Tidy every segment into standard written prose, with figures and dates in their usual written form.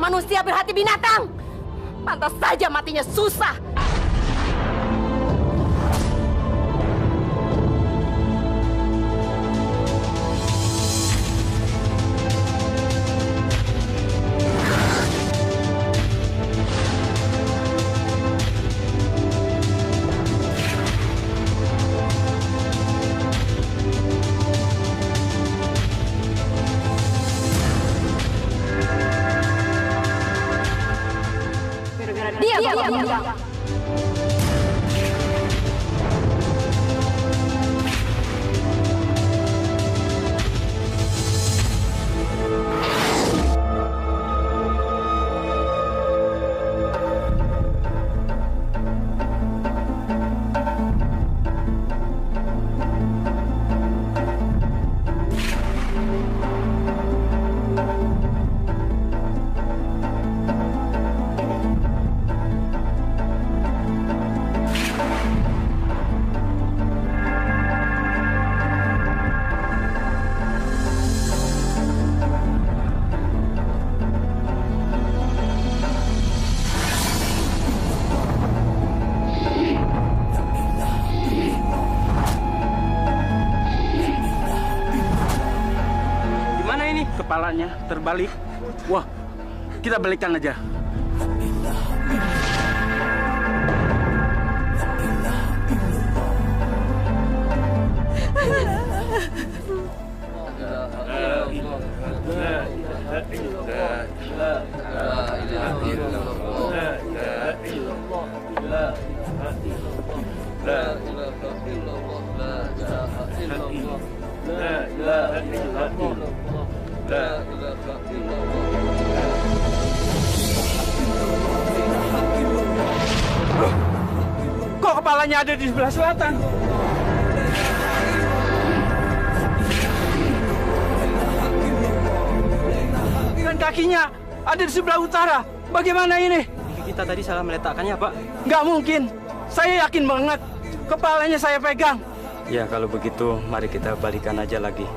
manusia berhati binatang. Pantas saja matinya susah. Diam. Kepalanya terbalik. Wah, kita balikkan aja. Kok kepalanya ada di sebelah selatan? Dan kakinya ada di sebelah utara. Bagaimana ini? Kita tadi salah meletakkannya, Pak. Nggak mungkin. Saya yakin banget. Kepalanya saya pegang. Ya, kalau begitu, mari kita balikan aja lagi.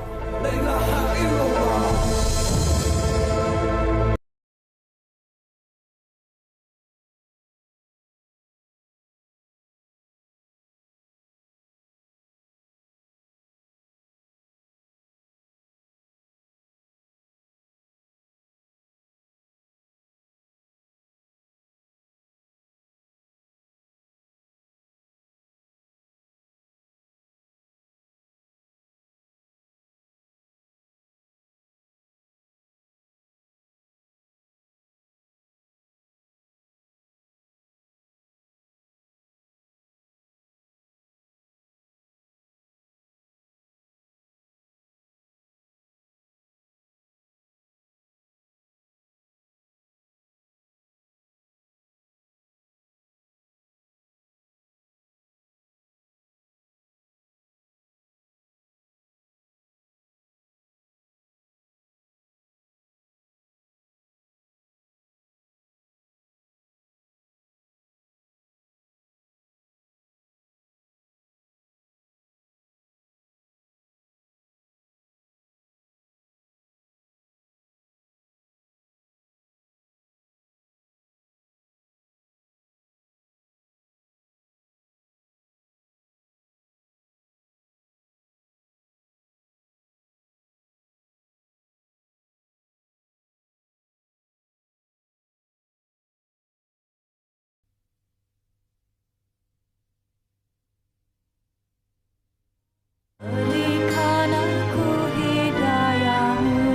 Berikan aku hidayahmu.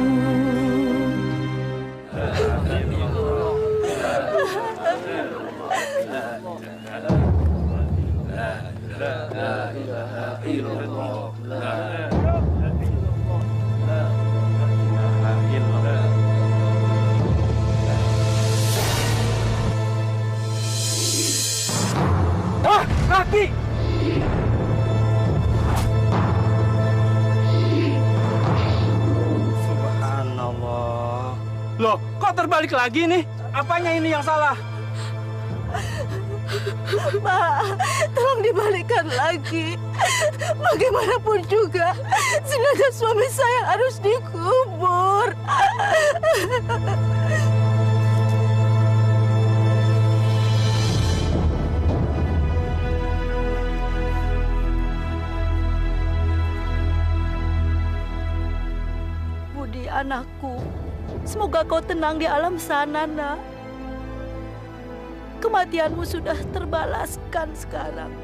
Ah, kaki! Subhanallah. Loh, kok terbalik lagi nih? Apanya ini yang salah? Pak, tolong dibalikkan lagi. Bagaimanapun juga, jenazah suami saya harus dikubur. anakku. Semoga kau tenang di alam sana, nak. Kematianmu sudah terbalaskan sekarang.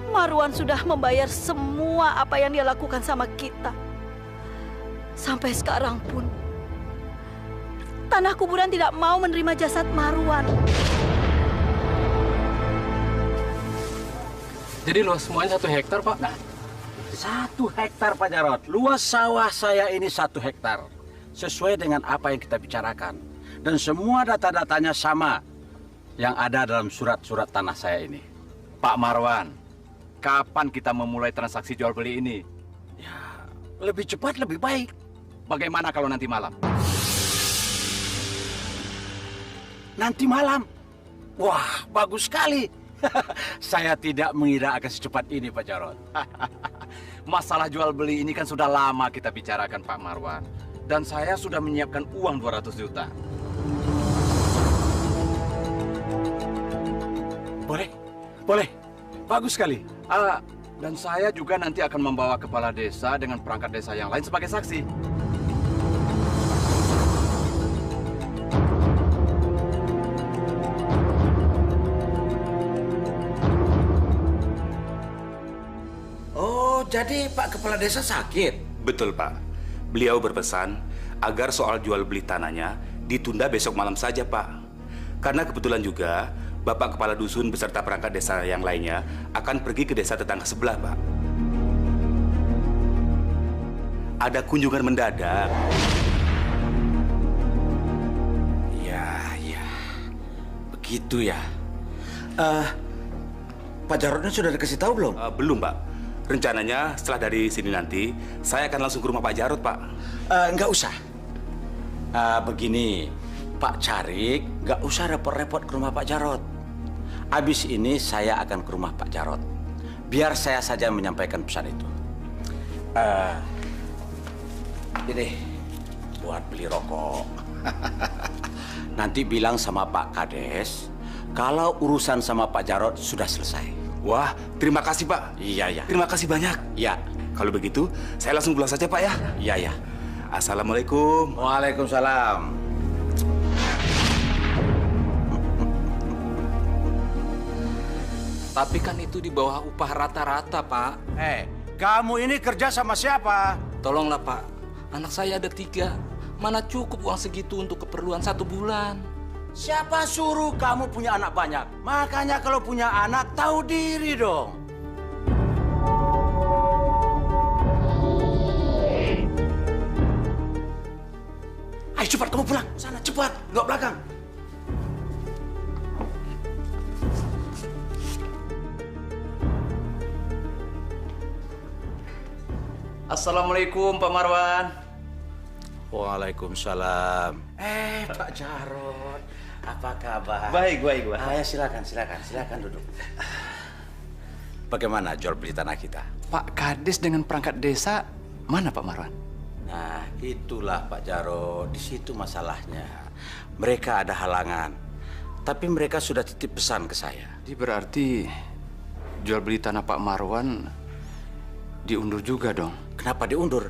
Marwan sudah membayar semua apa yang dia lakukan sama kita. Sampai sekarang pun, tanah kuburan tidak mau menerima jasad Marwan. Jadi luas semuanya 1 hektar, Pak? Nah, 1 hektar Pak Jarod. Luas sawah saya ini 1 hektar. Sesuai dengan apa yang kita bicarakan. Dan semua data-datanya sama yang ada dalam surat-surat tanah saya ini. Pak Marwan, kapan kita memulai transaksi jual beli ini? Ya, lebih cepat lebih baik. Bagaimana kalau nanti malam? Nanti malam? Wah, bagus sekali. Saya tidak mengira akan secepat ini, Pak Jarod. Masalah jual beli ini kan sudah lama kita bicarakan, Pak Marwan. Dan saya sudah menyiapkan uang 200 juta. Boleh? Boleh. Bagus sekali. Dan saya juga nanti akan membawa kepala desa dengan perangkat desa yang lain sebagai saksi. Oh, jadi Pak Kepala Desa sakit? Betul, Pak. Beliau berpesan agar soal jual beli tanahnya ditunda besok malam saja, Pak. Karena kebetulan juga Bapak Kepala Dusun beserta perangkat desa yang lainnya akan pergi ke desa tetangga sebelah, Pak. Ada kunjungan mendadak. Ya. Begitu ya. Pak Jarodnya sudah dikasih tahu belum? Belum, Pak. Rencananya setelah dari sini nanti, saya akan langsung ke rumah Pak Jarod, Pak. Nggak usah. Begini, Pak Carik, nggak usah repot-repot ke rumah Pak Jarod. Habis ini saya akan ke rumah Pak Jarod. Biar saya saja menyampaikan pesan itu. Ini buat beli rokok. Nanti bilang sama Pak Kades kalau urusan sama Pak Jarod sudah selesai. Wah, terima kasih, Pak. Iya. Terima kasih banyak. Ya. Kalau begitu, saya langsung pulang saja, Pak, ya. Iya. Assalamualaikum. Waalaikumsalam. Tapi kan itu di bawah upah rata-rata, Pak. Kamu ini kerja sama siapa? Tolonglah, Pak. Anak saya ada 3. Mana cukup uang segitu untuk keperluan 1 bulan? Siapa suruh kamu punya anak banyak? Makanya kalau punya anak, tahu diri dong. Ayo cepat kamu pulang. Sana cepat, nggak belakang. Assalamualaikum, Pak Marwan. Waalaikumsalam. Pak Jarod, apa kabar? Baik. Ayo silakan duduk. Bagaimana jual beli tanah kita? Pak Kades dengan perangkat desa, mana Pak Marwan? Nah, itulah Pak Jarod, di situ masalahnya. Mereka ada halangan, tapi mereka sudah titip pesan ke saya. Jadi berarti jual beli tanah Pak Marwan diundur juga dong? Kenapa diundur?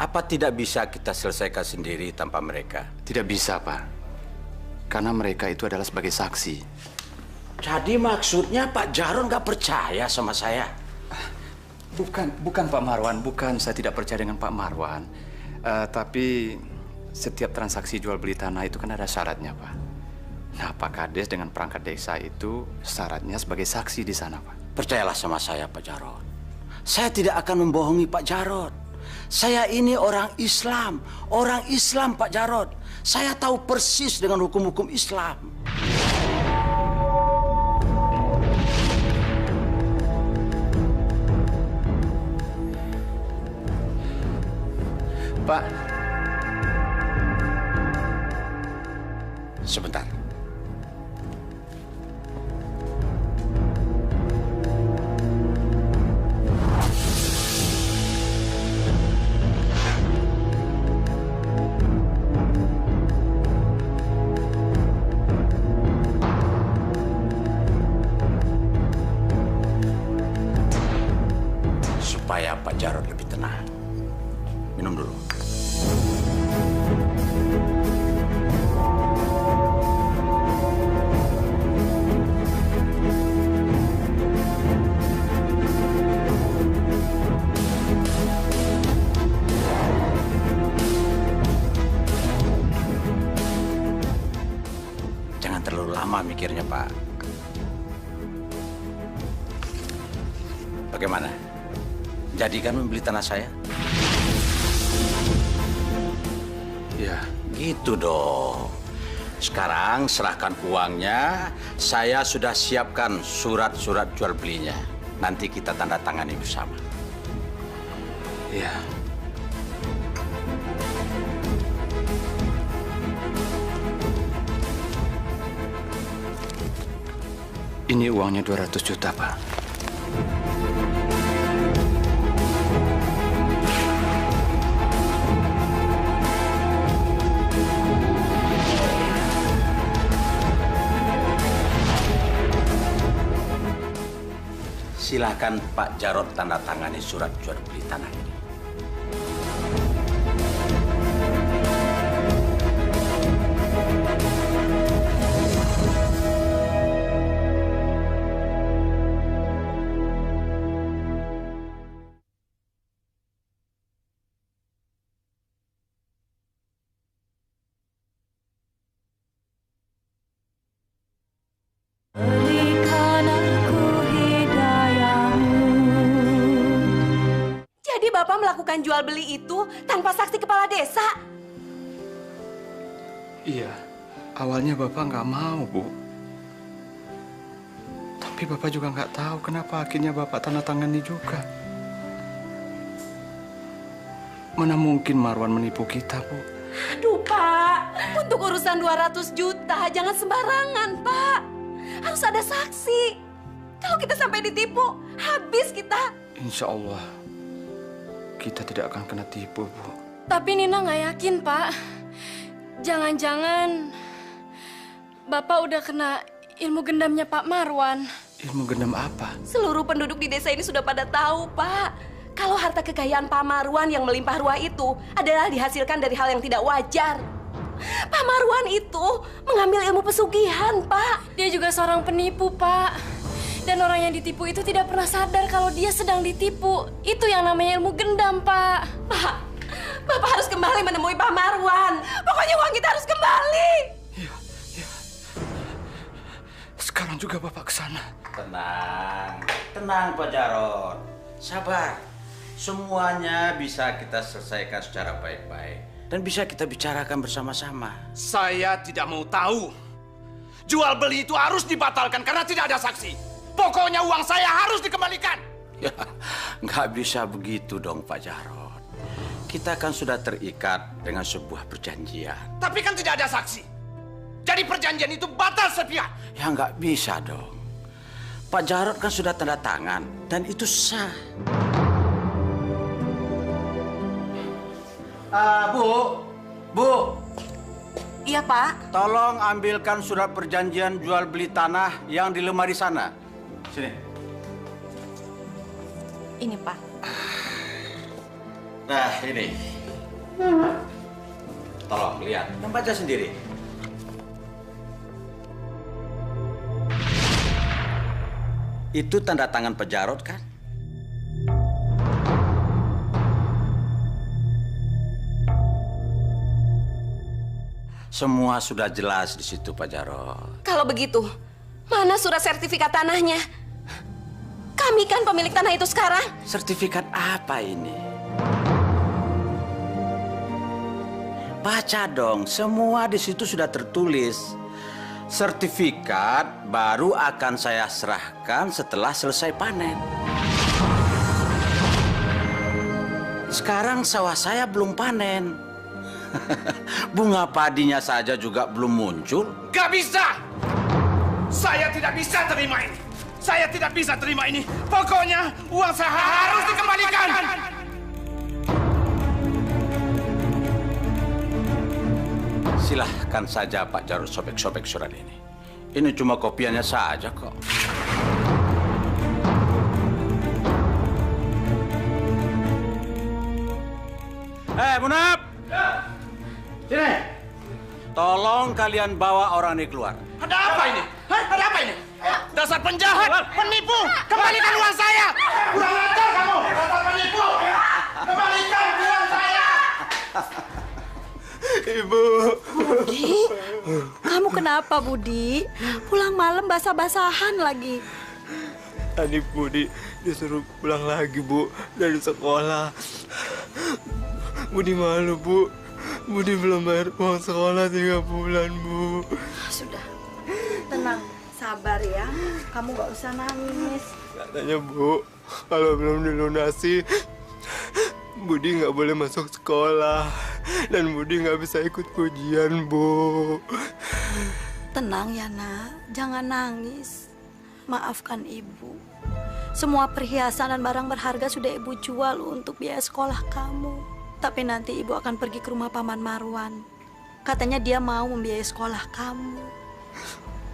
Apa tidak bisa kita selesaikan sendiri tanpa mereka? Tidak bisa, Pak. Karena mereka itu adalah sebagai saksi. Jadi maksudnya Pak Jarod nggak percaya sama saya? Bukan Pak Marwan, bukan. Saya tidak percaya dengan Pak Marwan. Tapi setiap transaksi jual beli tanah itu kan ada syaratnya, Pak. Nah, Pak Kades dengan perangkat desa itu syaratnya sebagai saksi di sana, Pak. Percayalah sama saya, Pak Jarod. Saya tidak akan membohongi Pak Jarod. Saya ini orang Islam Pak Jarod. Saya tahu persis dengan hukum-hukum Islam. Pak. Sebentar. Supaya Pak Jarod lebih tenang. lama mikirnya, Pak. Bagaimana? Jadi kan membeli tanah saya? Ya, Gitu dong. Sekarang serahkan uangnya. Saya sudah siapkan surat-surat jual belinya. Nanti kita tanda tangani bersama. ya. Ini uangnya 200 juta, Pak. Silakan Pak Jarod tanda tangani surat jual beli tanah ini. Jadi Bapak melakukan jual beli itu tanpa saksi kepala desa? Iya, awalnya Bapak nggak mau, Bu. Tapi Bapak juga nggak tahu kenapa akhirnya Bapak tanda tangani juga. Mana mungkin Marwan menipu kita, Bu? Aduh Pak, untuk urusan 200 juta jangan sembarangan Pak. Harus ada saksi. Kalau kita sampai ditipu, habis kita. Insya Allah, kita tidak akan kena tipu, Bu. Tapi Nina nggak yakin, Pak. Jangan-jangan Bapak udah kena ilmu gendamnya Pak Marwan. Ilmu gendam apa? Seluruh penduduk di desa ini sudah pada tahu, Pak. Kalau harta kekayaan Pak Marwan yang melimpah ruah itu adalah dihasilkan dari hal yang tidak wajar. Pak Marwan itu mengambil ilmu pesugihan, Pak. Dia juga seorang penipu, Pak. Dan orang yang ditipu itu tidak pernah sadar kalau dia sedang ditipu. Itu yang namanya ilmu gendam, Pak. Pak, Bapak harus kembali menemui Pak Marwan. Pokoknya uang kita harus kembali. Iya. Sekarang juga Bapak ke sana. Tenang Pak Jarod. Sabar. Semuanya bisa kita selesaikan secara baik-baik. Dan bisa kita bicarakan bersama-sama. Saya tidak mau tahu. Jual beli itu harus dibatalkan karena tidak ada saksi. Pokoknya uang saya harus dikembalikan. Ya, nggak bisa begitu dong Pak Jarod. Kita kan sudah terikat dengan sebuah perjanjian. Tapi kan tidak ada saksi. Jadi perjanjian itu batal sepihak. Ya nggak bisa dong. Pak Jarod kan sudah tanda tangan dan itu sah. Bu. Iya, Pak. Tolong ambilkan surat perjanjian jual beli tanah yang di lemari sana. Sini. Ini, Pak. Nah, ini. Tolong lihat, dan baca sendiri. Itu tanda tangan Pak Jarod kan? Semua sudah jelas di situ Pak Jarod. Kalau begitu, mana surat sertifikat tanahnya? Kami kan pemilik tanah itu sekarang. Sertifikat apa ini? Baca dong, semua di situ sudah tertulis. Sertifikat baru akan saya serahkan setelah selesai panen. Sekarang sawah saya belum panen. Bunga padinya saja juga belum muncul. Gak bisa. Saya tidak bisa terima ini. Saya tidak bisa terima ini. Pokoknya uang saya harus dikembalikan. Silahkan saja Pak Jarod sobek-sobek surat ini. Ini cuma kopiannya saja kok. Munaf! Sini. Tolong kalian bawa orang ini keluar. Ada apa ini? Ada apa ini? Dasar penjahat, penipu, kembalikan uang saya. Kurang ajar kamu, dasar penipu. Kembalikan uang saya. Ibu. Budi, kamu kenapa Budi? Pulang malam basah-basahan lagi. Tadi Budi disuruh pulang lagi, Bu, dari sekolah. Budi malu, Bu. Budi belum bayar uang sekolah 3 bulan, Bu. Sudah, tenang, sabar ya. Kamu gak usah nangis. Katanya, Bu, kalau belum dilunasi, Budi nggak boleh masuk sekolah. Dan Budi nggak bisa ikut ujian, Bu. Tenang ya, Nak. Jangan nangis. Maafkan Ibu. Semua perhiasan dan barang berharga sudah Ibu jual untuk biaya sekolah kamu. Tapi nanti Ibu akan pergi ke rumah Paman Marwan. Katanya dia mau membiayai sekolah kamu.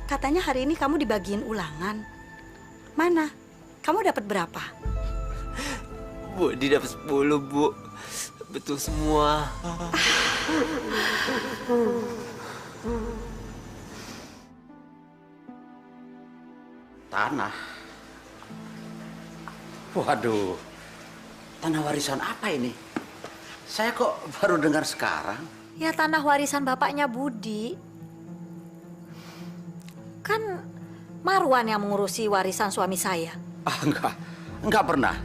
Katanya hari ini kamu dibagiin ulangan. Mana? Kamu dapat berapa? Budi dapat 10, Bu. Betul semua. Tanah. Waduh, tanah warisan apa ini? Saya kok baru dengar sekarang. Ya tanah warisan bapaknya Budi. Kan Marwan yang mengurusi warisan suami saya. Enggak pernah.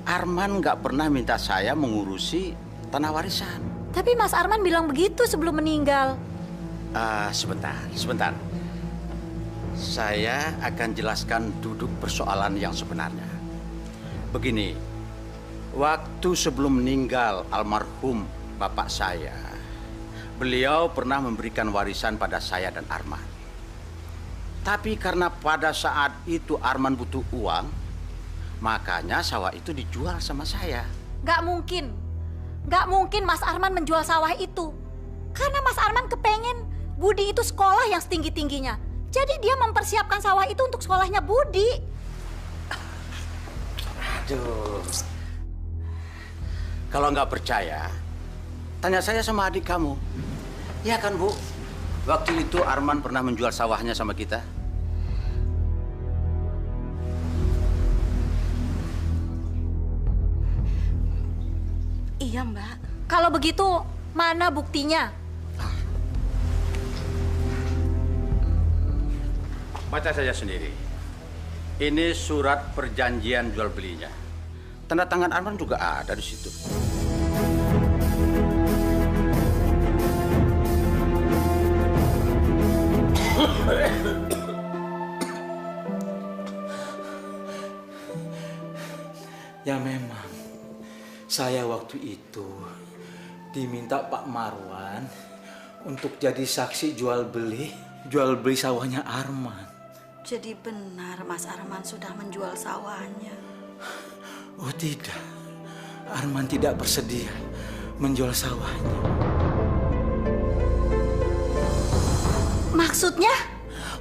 Arman nggak pernah minta saya mengurusi tanah warisan. Tapi Mas Arman bilang begitu sebelum meninggal. Sebentar. Saya akan jelaskan duduk persoalan yang sebenarnya. Begini, waktu sebelum meninggal almarhum bapak saya, beliau pernah memberikan warisan pada saya dan Arman. Tapi karena pada saat itu Arman butuh uang, makanya sawah itu dijual sama saya. Gak mungkin Mas Arman menjual sawah itu. Karena Mas Arman kepengen Budi itu sekolah yang setinggi-tingginya. Jadi dia mempersiapkan sawah itu untuk sekolahnya Budi. Aduh. Kalau nggak percaya, tanya saya sama adik kamu. Iya kan, Bu? Waktu itu Arman pernah menjual sawahnya sama kita. Iya, Mbak. Kalau begitu, mana buktinya? Baca saja sendiri. Ini surat perjanjian jual belinya. Tanda tangan Arman juga ada di situ. Ya memang, saya waktu itu diminta Pak Marwan untuk jadi saksi jual beli sawahnya Arman. Jadi benar Mas Arman sudah menjual sawahnya. Oh tidak, Arman tidak bersedia menjual sawahnya. Maksudnya?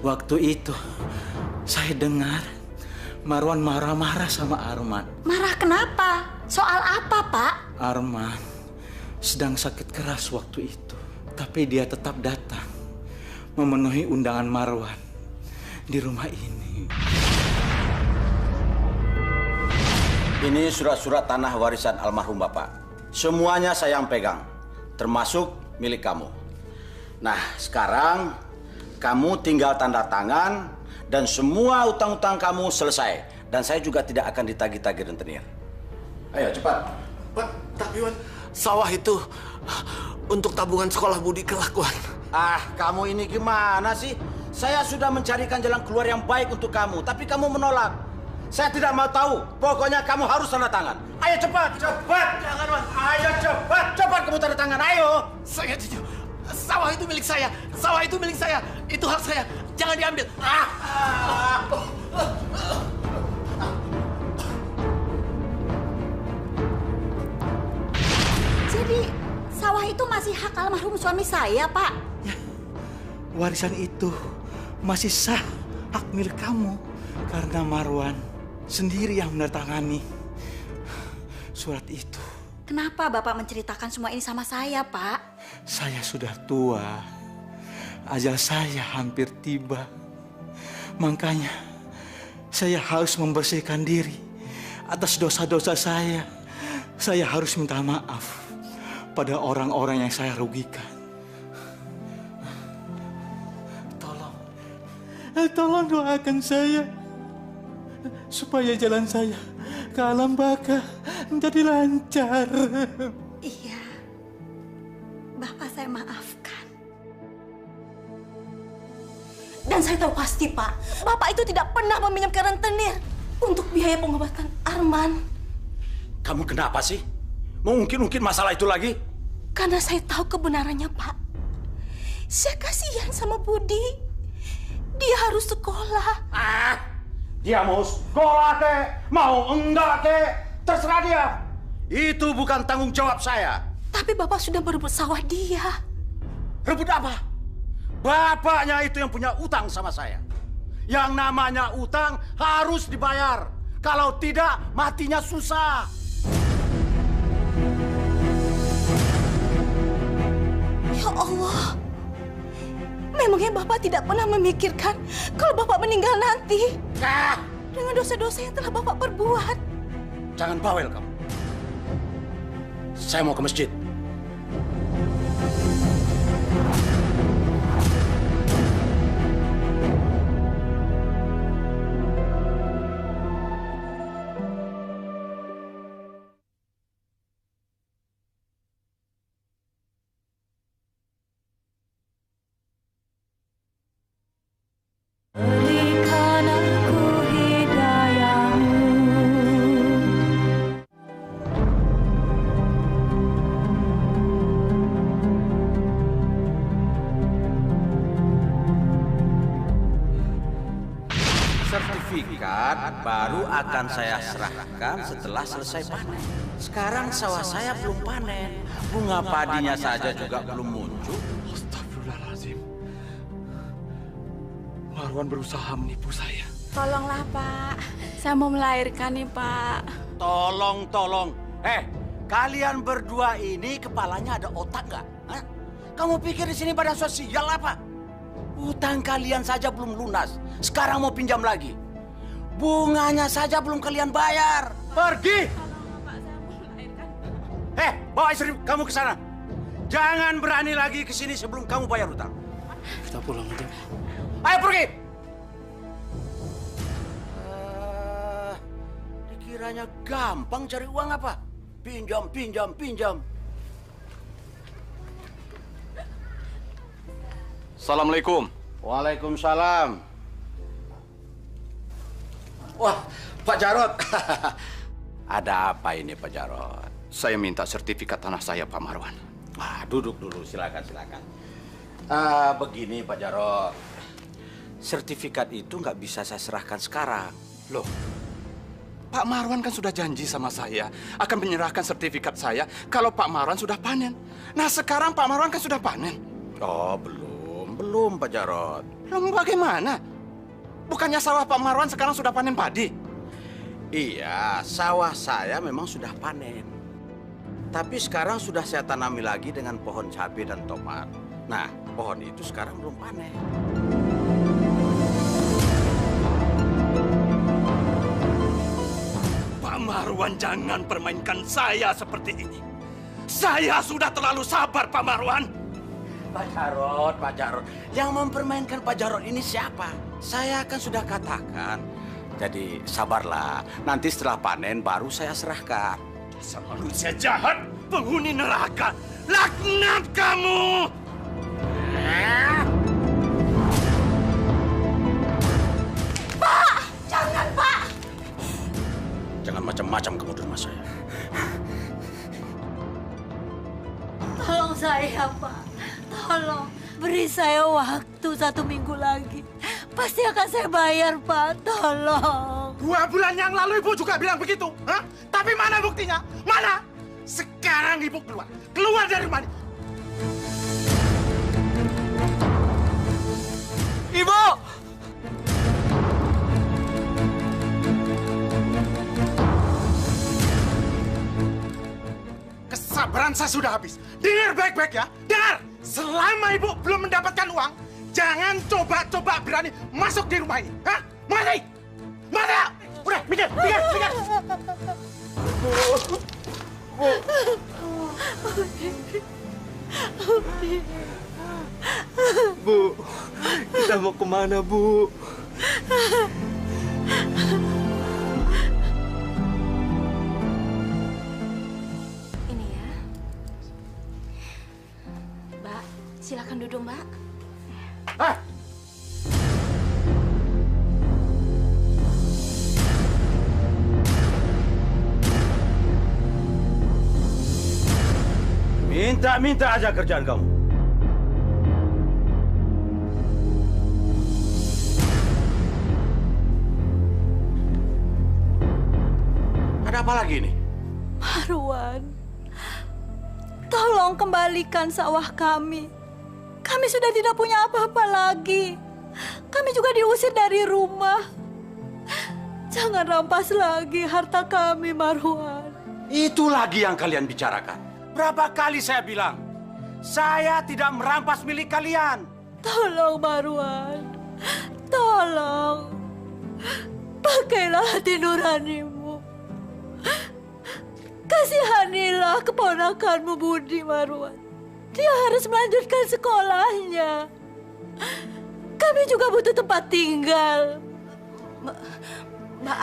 Waktu itu saya dengar Marwan marah-marah sama Arman. Marah kenapa? Soal apa, Pak? Arman sedang sakit keras waktu itu, tapi dia tetap datang memenuhi undangan Marwan di rumah ini. Ini surat-surat tanah warisan almarhum Bapak. Semuanya saya yang pegang, termasuk milik kamu. Nah, sekarang kamu tinggal tanda tangan dan semua utang-utang kamu selesai. Dan saya juga tidak akan ditagih-tagih rentenir. Ayo, cepat. Pak, tapi Wan, sawah itu untuk tabungan sekolah Budi kelak, Wan. Kamu ini gimana sih? Saya sudah mencarikan jalan keluar yang baik untuk kamu, tapi kamu menolak. Saya tidak mau tahu. Pokoknya kamu harus tanda tangan. Ayo cepat, cepat. Jangan, Wan. Ayo cepat, cepat kamu tanda tangan. Ayo. Saya jujur. Sawah itu milik saya. Sawah itu milik saya. Itu hak saya. Jangan diambil. Jadi sawah itu masih hak almarhum suami saya, Pak. Ya, warisan itu masih sah hak milik kamu karena Marwan sendiri yang menandatangani surat itu. Kenapa Bapak menceritakan semua ini sama saya, Pak? Saya sudah tua, ajal saya hampir tiba. Makanya saya harus membersihkan diri atas dosa-dosa saya. Saya harus minta maaf pada orang-orang yang saya rugikan. Tolong doakan saya supaya jalan saya ke alam baka menjadi lancar. Iya, Bapak saya maafkan. Dan saya tahu pasti, Pak, Bapak itu tidak pernah meminjamkan rentenir untuk biaya pengobatan Arman. Kamu kenapa sih? Mungkin masalah itu lagi? Karena saya tahu kebenarannya, Pak. Saya kasihan sama Budi. Dia harus sekolah. Dia mau sekolah kek, mau enggak kek, terserah dia. Itu bukan tanggung jawab saya. Tapi Bapak sudah merebut sawah dia. Rebut apa? Bapaknya itu yang punya utang sama saya. Yang namanya utang harus dibayar. Kalau tidak, matinya susah. Ya Allah. Memangnya Bapak tidak pernah memikirkan kalau Bapak meninggal nanti? Dengan dosa-dosa yang telah Bapak perbuat. Jangan bawel kamu. Saya mau ke masjid. Berikan aku hidayahmu. Sertifikat baru akan saya serahkan setelah selesai panen. Sekarang sawah saya belum panen. Bunga padinya saja juga belum muncul. Astagfirullahaladzim. Marwan berusaha menipu saya. Tolonglah, Pak. Saya mau melahirkan nih, Pak. Tolong. Kalian berdua ini kepalanya ada otak nggak? Hah? Kamu pikir di sini badan sosial apa? Utang kalian saja belum lunas. Sekarang mau pinjam lagi. Bunganya saja belum kalian bayar. Pergi! Bawa istri kamu ke sana. Jangan berani lagi ke sini sebelum kamu bayar utang. Kita pulang aja. Ayo pergi! Dikiranya gampang cari uang apa? Pinjam. Assalamualaikum. Waalaikumsalam. Wah, Pak Jarot. Ada apa ini, Pak Jarot? Saya minta sertifikat tanah saya, Pak Marwan. Duduk dulu, silakan. Begini, Pak Jarot. Sertifikat itu nggak bisa saya serahkan sekarang. Loh, Pak Marwan kan sudah janji sama saya akan menyerahkan sertifikat saya kalau Pak Marwan sudah panen. Nah, sekarang Pak Marwan kan sudah panen. Oh, belum, Pak Jarot. Lalu bagaimana? Bukannya sawah Pak Marwan sekarang sudah panen padi? Iya, sawah saya memang sudah panen. Tapi sekarang sudah saya tanami lagi dengan pohon cabai dan tomat. Nah, pohon itu sekarang belum panen. Pak Marwan, jangan permainkan saya seperti ini. Saya sudah terlalu sabar, Pak Marwan. Pak Jarot. Yang mempermainkan Pak Jarot ini siapa? Saya kan sudah katakan. Jadi sabarlah. Nanti setelah panen baru saya serahkan. Dasar manusia jahat, penghuni neraka. Laknat kamu! Pak! Jangan, Pak! Jangan macam-macam kamu di rumah saya. Tolong saya, Pak. Tolong, beri saya waktu 1 minggu lagi. Pasti akan saya bayar, Pak. Tolong. 2 bulan yang lalu Ibu juga bilang begitu. Hah? Tapi mana buktinya? Mana? Sekarang Ibu keluar. Keluar dari rumah ini. Ibu! Kesabaran saya sudah habis. Dengar baik-baik ya. Dengar. Selama Ibu belum mendapatkan uang, jangan coba-coba berani masuk di rumah ini. Hah? Mati! Udah, mikir. Bu, kita mau kemana, Bu? Ini ya. Mbak, silakan duduk, Mbak. Minta aja kerjaan kamu. Ada apa lagi ini? Marwan, tolong kembalikan sawah kami. Kami sudah tidak punya apa-apa lagi. Kami juga diusir dari rumah. Jangan rampas lagi harta kami, Marwan. Itu lagi yang kalian bicarakan. Berapa kali saya bilang, saya tidak merampas milik kalian. Tolong, Marwan. Tolong. Pakailah hati nuranimu. Kasihanilah keponakanmu Budi, Marwan. Dia harus melanjutkan sekolahnya. Kami juga butuh tempat tinggal. Mbak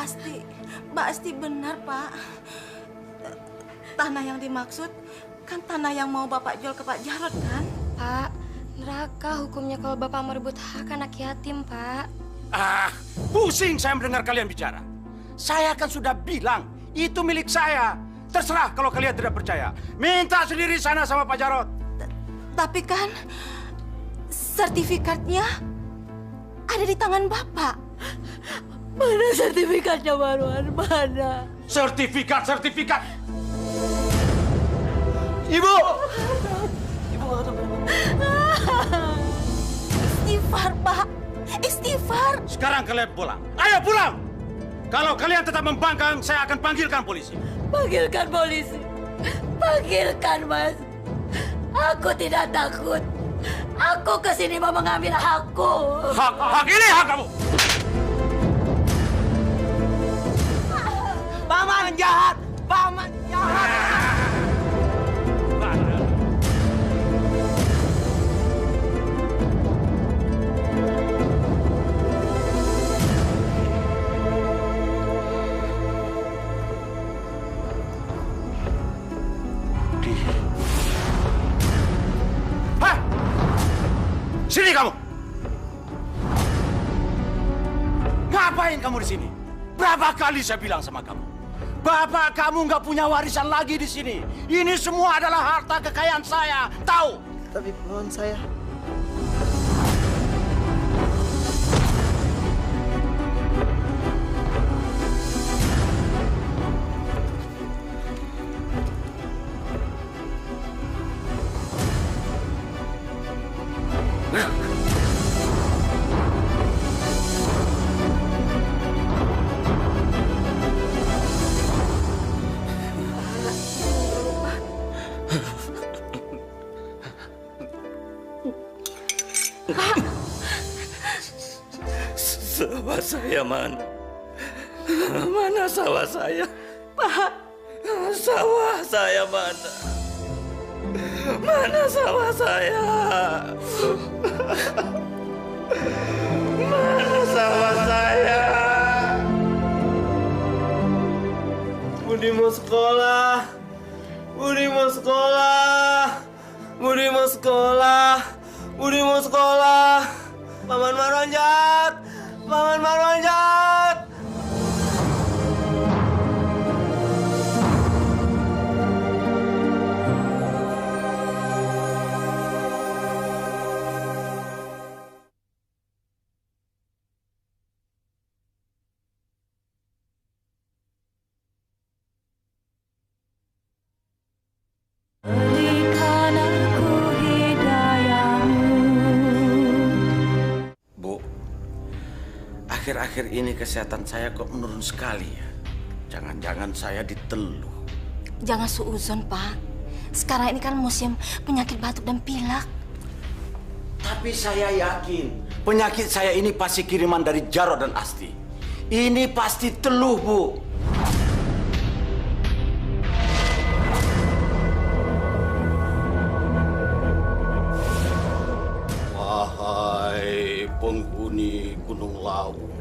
Asti benar, Pak. Tanah yang dimaksud kan tanah yang mau Bapak jual ke Pak Jarod, kan? Pak, neraka hukumnya kalau Bapak merebut hak anak yatim, Pak. Pusing saya mendengar kalian bicara. Saya kan sudah bilang, itu milik saya. Terserah kalau kalian tidak percaya. Minta sendiri sana sama Pak Jarod. Tapi kan sertifikatnya ada di tangan Bapak. Mana sertifikatnya, Marwan? Mana? Sertifikat. Ibu! Istighfar, Pak. Istighfar. Sekarang kalian pulang. Ayo pulang! Kalau kalian tetap membangkang, saya akan panggilkan polisi. Panggilkan polisi. Panggilkan, Mas. Aku tidak takut. Aku kesini mau mengambil hakku. Hak ini hak kamu. Paman jahat! Paman jahat! Sini kamu! Ngapain kamu di sini? Berapa kali saya bilang sama kamu? Bapak kamu nggak punya warisan lagi di sini. Ini semua adalah harta kekayaan saya. Tahu? Tapi paman saya... Sawah saya mana? Mana sawah saya? Pak. Sawah saya mana? Mana sawah saya? Mana sawah saya? Budi mau sekolah. Budi mau sekolah. Budi mau sekolah. Budi mau sekolah. Paman Marwan jahat. Paman Marwan jahat. Akhir-akhir ini kesehatan saya kok menurun sekali ya. Jangan-jangan saya diteluh. Jangan suuzon, Pak. Sekarang ini kan musim penyakit batuk dan pilek. Tapi saya yakin penyakit saya ini pasti kiriman dari Jarod dan Asti. Ini pasti teluh, Bu. Gunung Lawu.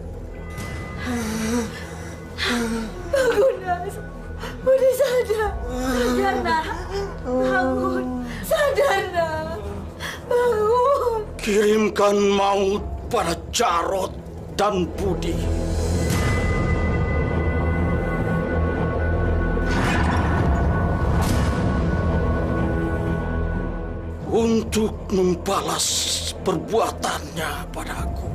Bagunas, Budi sadar. Sadar, nak. Bangun. Sadar, nak. Bangun. Kirimkan maut pada Jarot dan Budi. Untuk membalas perbuatannya padaku.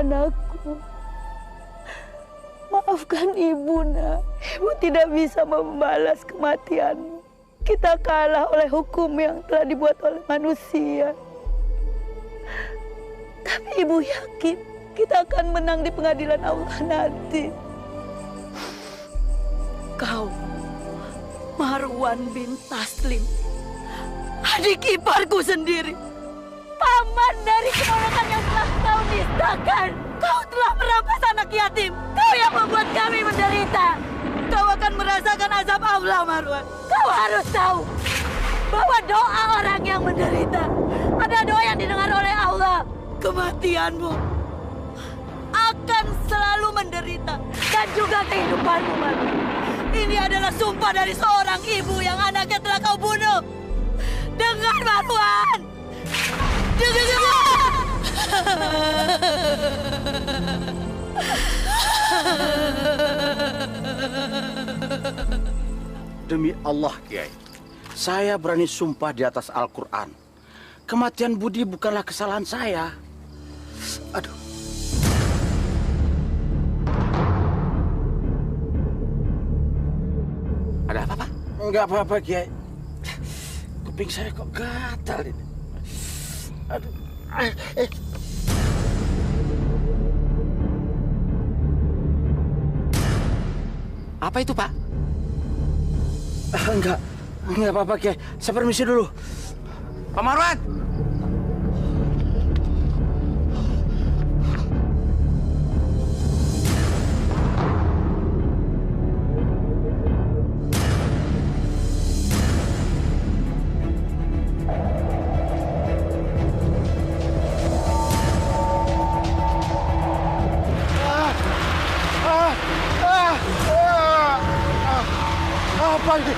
Anakku, maafkan ibu, nak. Ibu tidak bisa membalas kematianmu. Kita kalah oleh hukum yang telah dibuat oleh manusia. Tapi ibu yakin kita akan menang di pengadilan Allah nanti. Kau, Marwan bin Taslim, adik iparku sendiri, paman dari keponakan yang telah kau nistakan. Kau telah merampas anak yatim. Kau yang membuat kami menderita. Kau akan merasakan azab Allah, Marwan. Kau harus tahu bahwa doa orang yang menderita adalah doa yang didengar oleh Allah. Kematianmu akan selalu menderita dan juga kehidupanmu, Marwan. Ini adalah sumpah dari seorang ibu yang anaknya telah kau bunuh. Dengar, Marwan. Demi Allah, Kiai, saya berani sumpah di atas Al-Quran. Kematian Budi bukanlah kesalahan saya. Aduh. Ada apa, Pak? Enggak apa-apa, Kiai. Kuping saya kok gatal ini. Aduh. Apa itu, Pak? Enggak apa-apa, Kiai. Saya permisi dulu. Pak Marwan! Apa ini?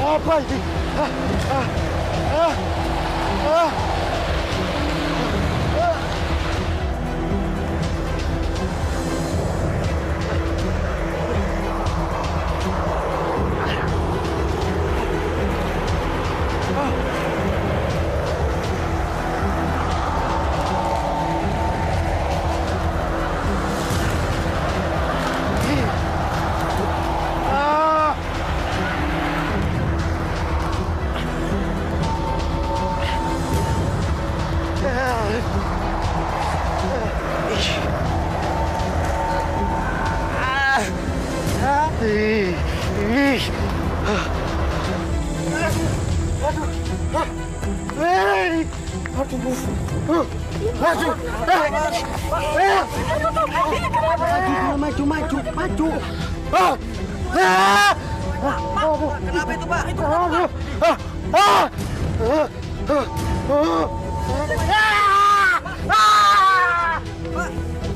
Apa ini? Maju. Kenapa itu, Pak?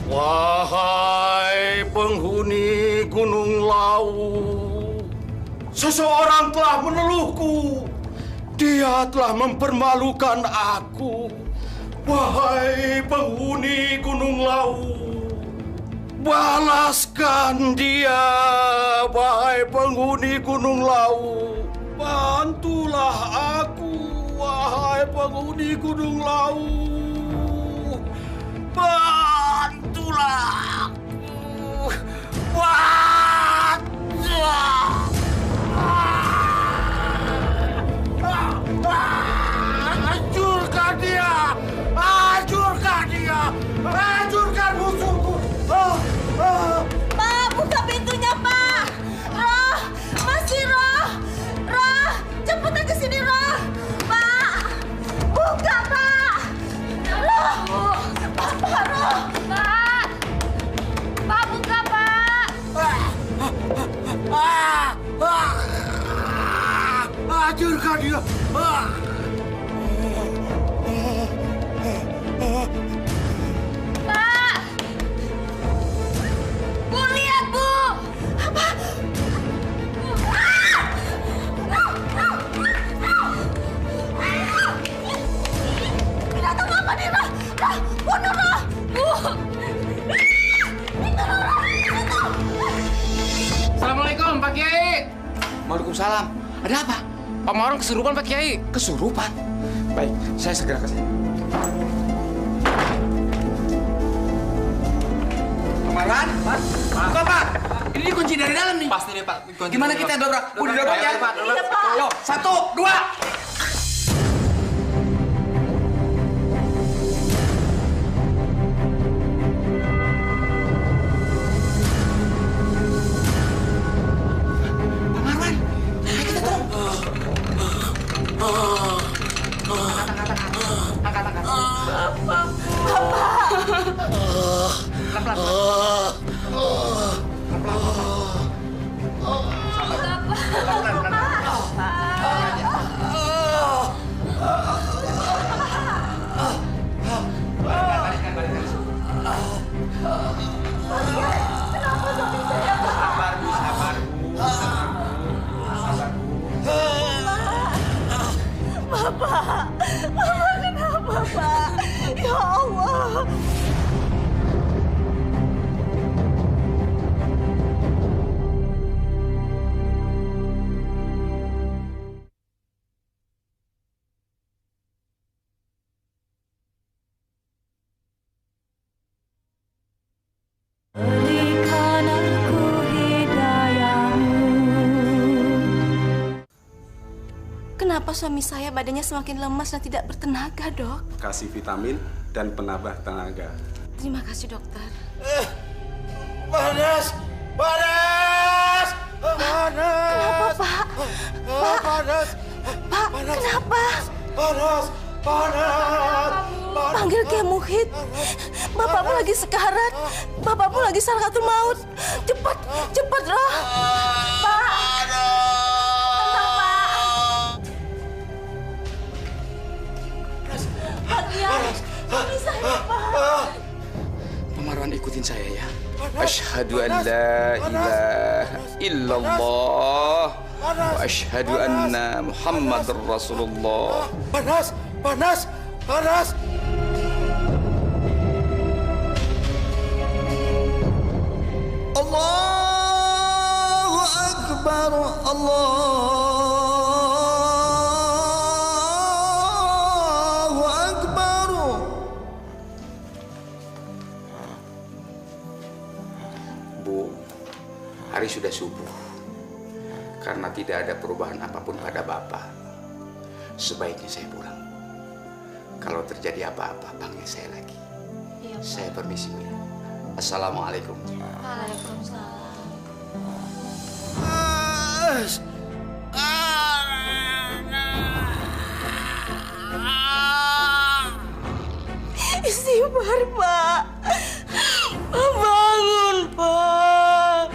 Wahai penghuni Gunung Lawu, seseorang telah meneluhku. Dia telah mempermalukan aku. Wahai penghuni Gunung Lawu, balaskan dia. Wahai penghuni Gunung Lawu, bantulah aku. Wahai penghuni Gunung Lawu, bantulah aku. Hancurkan dia! Hancurkan dia! Hancurkan musuhku! Pak, buka pintunya, Pak. Roh, masih Roh. Roh, cepetan ke sini, Roh. Pak, buka, Pak. Roh, Pak, Roh. Pak. Pak, buka, Pak. Hancurkan dia! Pak. Bu, lihat, Bu. Apa? Binatang apa nih, Roh? Roh, bunuh Roh. Bu. Assalamualaikum, Pak Kiai. Waalaikumsalam. Ada apa? Pak Marwan kesurupan, Pak Kiai. Kesurupan? Baik, saya segera ke sana. Pak Marwan? Pak? Buka, Pak. Ini dikunci dari dalam nih. Pasti nih, Pak. Gimana kita dobrak? Udah dobrak ya? Iya, Pak. Yo, 1, 2. Bapak, kenapa, Pak? Ya Allah. Berikan aku hidayahmu. Kenapa suami saya badannya semakin lemas dan tidak bertenaga, Dok? Kasih vitamin dan penambah tenaga. Terima kasih, dokter. Panas! Panas! Panas! Kenapa, Pak? Pak? Panas! Pak, kenapa? Panas! Panas! Panggil Kiai Muhid. Bapakmu lagi sekarat. Bapakmu lagi sakaratul maut. Cepat, cepat, Roh. Pak. Tenang, Pak. Pak Kiai, suami saya, Pak. Pak Marwan, ikutin saya ya. Asyhadu an la ilaha illallah wa asyhadu anna Muhammadar Rasulullah. Panas! Panas! Panas! Allahu Akbar, Allahu Akbar. Bu, hari sudah subuh. Karena tidak ada perubahan apapun pada Bapak, sebaiknya saya pulang. Kalau terjadi apa-apa, panggil saya lagi. Iya, Pak. Saya permisi, Bu. Assalamualaikum. Waalaikumsalam. istighfar, Pak. Pak, bangun, Pak.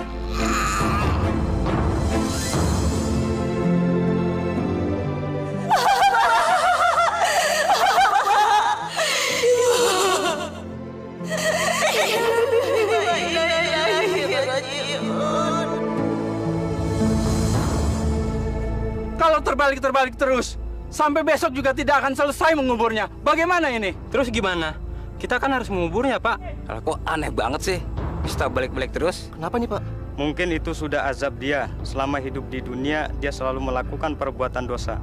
Kalau terbalik terus, sampai besok juga tidak akan selesai menguburnya. Bagaimana ini? Terus gimana? Kita kan harus menguburnya, Pak. Kalau kok aneh banget sih. Bisa balik-balik terus. Kenapa nih, Pak? Mungkin itu sudah azab dia. Selama hidup di dunia, dia selalu melakukan perbuatan dosa.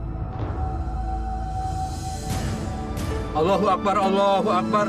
Allahu Akbar, Allahu Akbar.